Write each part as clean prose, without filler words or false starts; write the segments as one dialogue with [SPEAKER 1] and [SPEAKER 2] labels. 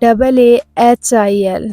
[SPEAKER 1] AAHIL।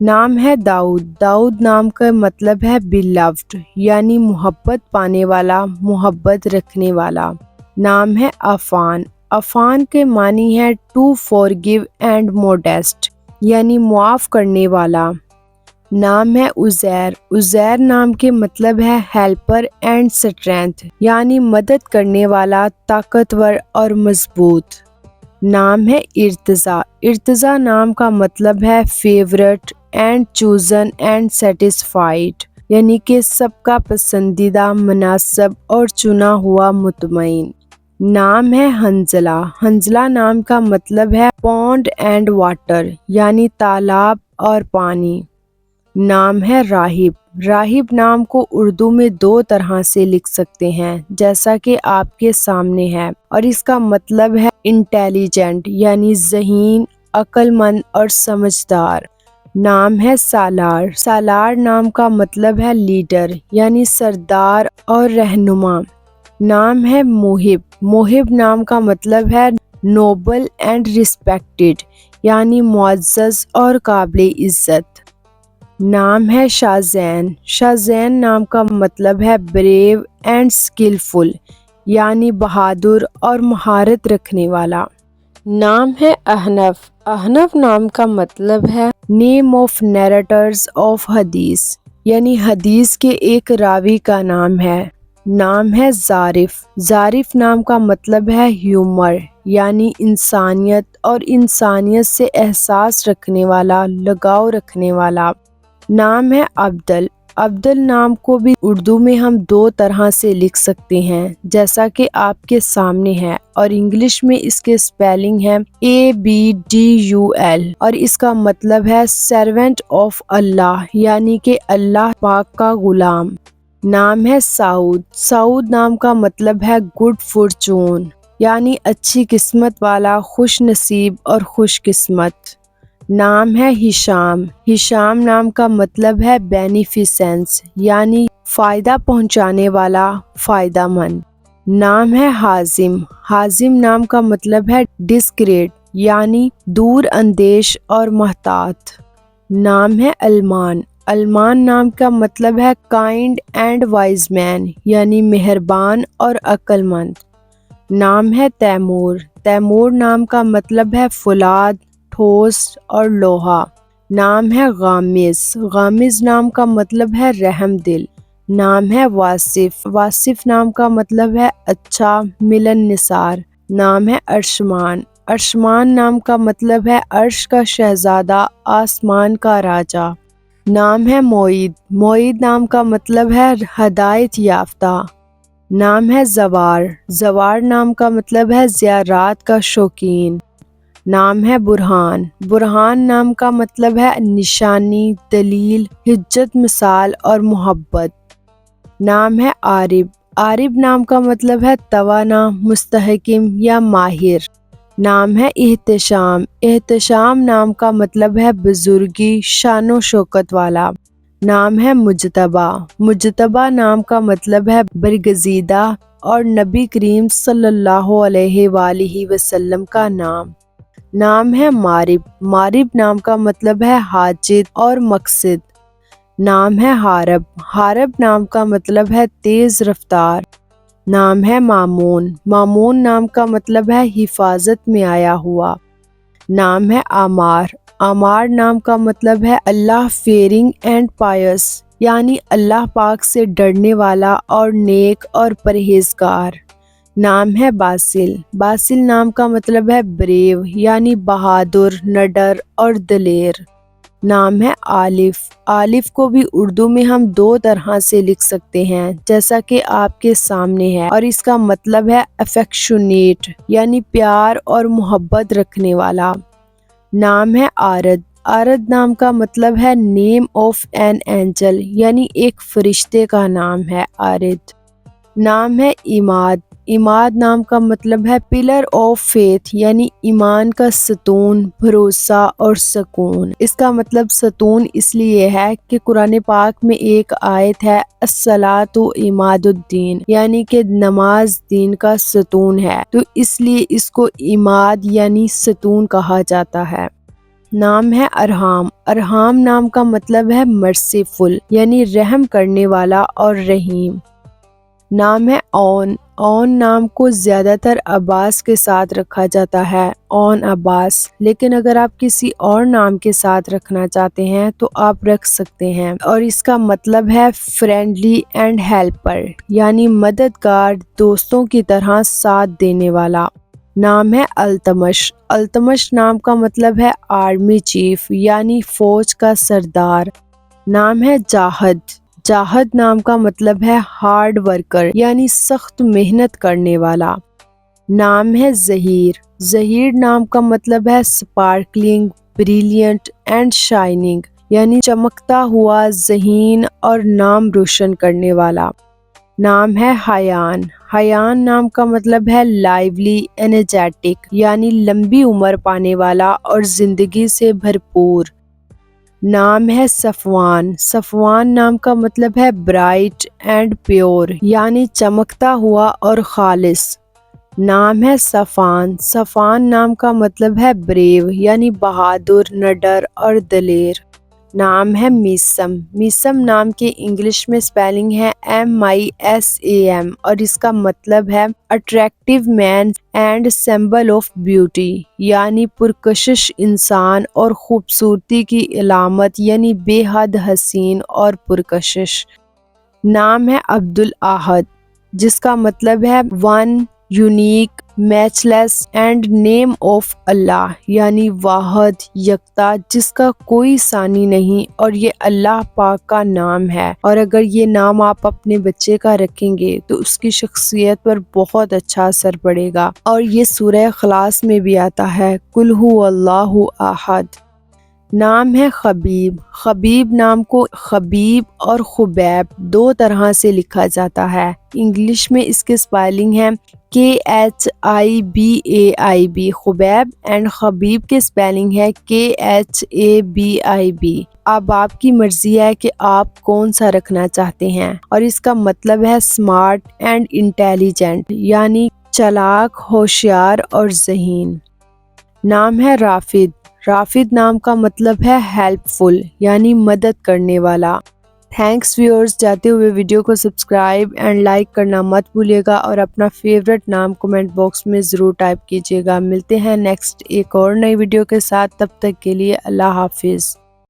[SPEAKER 1] نام ہے داؤد، داؤد نام کا مطلب ہے beloved یعنی محبت پانے والا، محبت رکھنے والا۔ نام ہے عفان، عفان کے معنی ہے to forgive and modest یعنی معاف کرنے والا۔ نام ہے عزیر، عزیر نام کے مطلب ہے ہیلپر اینڈ اسٹرینتھ یعنی مدد کرنے والا، طاقتور اور مضبوط۔ نام ہے ارتضیٰ، ارتضیٰ نام کا مطلب ہے favourite and chosen and satisfied یعنی کہ سب کا پسندیدہ، مناسب اور چنا ہوا، مطمئن۔ نام ہے حنظلہ، حنظلہ نام کا مطلب ہے پونڈ اینڈ واٹر یعنی تالاب اور پانی۔ نام ہے راہب، راہب نام کو اردو میں دو طرح سے لکھ سکتے ہیں جیسا کہ آپ کے سامنے ہے، اور اس کا مطلب ہے انٹیلیجنٹ یعنی ذہین، عقل مند اور سمجھدار۔ نام ہے سالار، سالار نام کا مطلب ہے لیڈر یعنی سردار اور رہنما۔ نام ہے موہب، موہب نام کا مطلب ہے نوبل اینڈ ریسپیکٹڈ یعنی معزز اور قابل عزت۔ نام ہے شاذین، شاذین نام کا مطلب ہے بریو اینڈ اسکلفل یعنی بہادر اور مہارت رکھنے والا۔ نام ہے احنف، احنف نام کا مطلب ہے نیم آف نیریٹرز آف حدیث یعنی حدیث کے ایک راوی کا نام ہے۔ نام ہے ظارف، ظارف نام کا مطلب ہے ہیومر یعنی انسانیت اور انسانیت سے احساس رکھنے والا، لگاؤ رکھنے والا۔ نام ہے عبدل، عبدل نام کو بھی اردو میں ہم دو طرح سے لکھ سکتے ہیں جیسا کہ آپ کے سامنے ہے، اور انگلش میں اس کے سپیلنگ ہے ABDUL اور اس کا مطلب ہے سرونٹ آف اللہ یعنی کہ اللہ پاک کا غلام۔ نام ہے سعود، سعود نام کا مطلب ہے گڈ فارچون یعنی اچھی قسمت والا، خوش نصیب اور خوش قسمت۔ نام ہے ہشام، ہشام نام کا مطلب ہے بینیفیسنس یعنی فائدہ پہنچانے والا، فائدہ مند۔ نام ہے حازم، حازم نام کا مطلب ہے ڈسکریٹ یعنی دور اندیش اور محتاط۔ نام ہے علمان، علمان نام کا مطلب ہے کائنڈ اینڈ وائز مین یعنی مہربان اور عقل مند۔ نام ہے تیمور، تیمور نام کا مطلب ہے فولاد، ٹھوس اور لوہا۔ نام ہے غامز، غامز نام کا مطلب ہے رحم دل۔ نام ہے واصف، واصف نام کا مطلب ہے اچھا، ملن نثار۔ نام ہے ارشمان، ارشمان نام کا مطلب ہے عرش کا شہزادہ، آسمان کا راجا۔ نام ہے معید، معید نام کا مطلب ہے ہدایت یافتہ۔ نام ہے زوار، زوار نام کا مطلب ہے زیارات کا شوقین۔ نام ہے برہان، برہان نام کا مطلب ہے نشانی، دلیل، حجت، مثال اور محبت۔ نام ہے عارب، عارب نام کا مطلب ہے توانا، مستحکم یا ماہر۔ نام ہے احتشام، احتشام نام کا مطلب ہے بزرگی، شان و شوکت والا۔ نام ہے مجتبیٰ، مجتبیٰ نام کا مطلب ہے برگزیدہ اور نبی کریم صلی اللہ علیہ وآلہ وسلم کا نام۔ نام ہے مارب، مارب نام کا مطلب ہے حاجت اور مقصد۔ نام ہے حارب، حارب نام کا مطلب ہے تیز رفتار۔ نام ہے مامون، مامون نام کا مطلب ہے حفاظت میں آیا ہوا۔ نام ہے عامار، عامار نام کا مطلب ہے اللہ فیئرنگ اینڈ پائس یعنی اللہ پاک سے ڈرنے والا اور نیک اور پرہیزگار۔ نام ہے باسل، باسل نام کا مطلب ہے بریو یعنی بہادر، نڈر اور دلیر۔ نام ہے آلف، آلف کو بھی اردو میں ہم دو طرح سے لکھ سکتے ہیں جیسا کہ آپ کے سامنے ہے، اور اس کا مطلب ہے افیکشنیٹ یعنی پیار اور محبت رکھنے والا۔ نام ہے آرد، آرد نام کا مطلب ہے نیم آف این اینجل یعنی ایک فرشتے کا نام ہے آرد۔ نام ہے عماد، عماد نام کا مطلب ہے پلر آف فیتھ یعنی ایمان کا ستون، بھروسہ اور سکون۔ اس کا مطلب ستون اس لیے ہے کہ قرآن پاک میں ایک آیت ہے الصلاۃ عماد الدین یعنی کہ نماز دین کا ستون ہے، تو اس لیے اس کو عماد یعنی ستون کہا جاتا ہے۔ نام ہے ارحام۔ ارحام نام کا مطلب ہے مرسیفل یعنی رحم کرنے والا اور رحیم۔ نام ہے اون۔ اون نام کو زیادہ تر عباس کے ساتھ رکھا جاتا ہے، اون عباس، لیکن اگر آپ کسی اور نام کے ساتھ رکھنا چاہتے ہیں تو آپ رکھ سکتے ہیں، اور اس کا مطلب ہے فرینڈلی اینڈ ہیلپر یعنی مددگار، دوستوں کی طرح ساتھ دینے والا۔ نام ہے التمش۔ التمش نام کا مطلب ہے آرمی چیف یعنی فوج کا سردار۔ نام ہے جاہد۔ جاہد نام کا مطلب ہے ہارڈ ورکر یعنی سخت محنت کرنے والا۔ نام ہے ظہیر۔ ظہیر نام کا مطلب ہے سپارکلنگ، بریلینٹ اینڈ شائننگ یعنی چمکتا ہوا، ذہین اور نام روشن کرنے والا۔ نام ہے حیان۔ حیان نام کا مطلب ہے لائیولی، انرجیٹک یعنی لمبی عمر پانے والا اور زندگی سے بھرپور۔ نام ہے صفوان۔ صفوان نام کا مطلب ہے برائٹ اینڈ پیور یعنی چمکتا ہوا اور خالص۔ نام ہے صفان۔ صفان نام کا مطلب ہے بریو یعنی بہادر، نڈر اور دلیر۔ نام ہے میسم۔ میسم نام کے انگلش میں سپیلنگ ہے MISAM اور اس کا مطلب ہے attractive man and symbol of beauty یعنی پرکشش انسان اور خوبصورتی کی علامت یعنی بے حد حسین اور پرکشش۔ نام ہے عبدالاحد جس کا مطلب ہے one, unique, matchless and name of اللہ یعنی واحد، یکتا، جس کا کوئی ثانی نہیں، اور یہ اللہ پاک کا نام ہے، اور اگر یہ نام آپ اپنے بچے کا رکھیں گے تو اس کی شخصیت پر بہت اچھا اثر پڑے گا، اور یہ سورہ اخلاص میں بھی آتا ہے قل هو اللہ احد۔ نام ہے خبیب۔ خبیب نام کو خبیب اور خبیب دو طرح سے لکھا جاتا ہے۔ انگلش میں اس کے سپیلنگ ہے KHIBAIB خبیب اینڈ خبیب کے سپیلنگ ہے KHABIB۔ اب آپ کی مرضی ہے کہ آپ کون سا رکھنا چاہتے ہیں، اور اس کا مطلب ہے اسمارٹ اینڈ انٹیلیجنٹ یعنی چالاک، ہوشیار اور ذہین۔ نام ہے رافد۔ رافد نام کا مطلب ہے ہیلپ فل یعنی مدد کرنے والا۔ تھینکس ویورز، جاتے ہوئے ویڈیو کو سبسکرائب اینڈ لائک کرنا مت بھولیے گا، اور اپنا فیورٹ نام کمنٹ باکس میں ضرور ٹائپ کیجیے گا۔ ملتے ہیں نیکسٹ ایک اور نئی ویڈیو کے ساتھ، تب تک کے لیے اللہ حافظ۔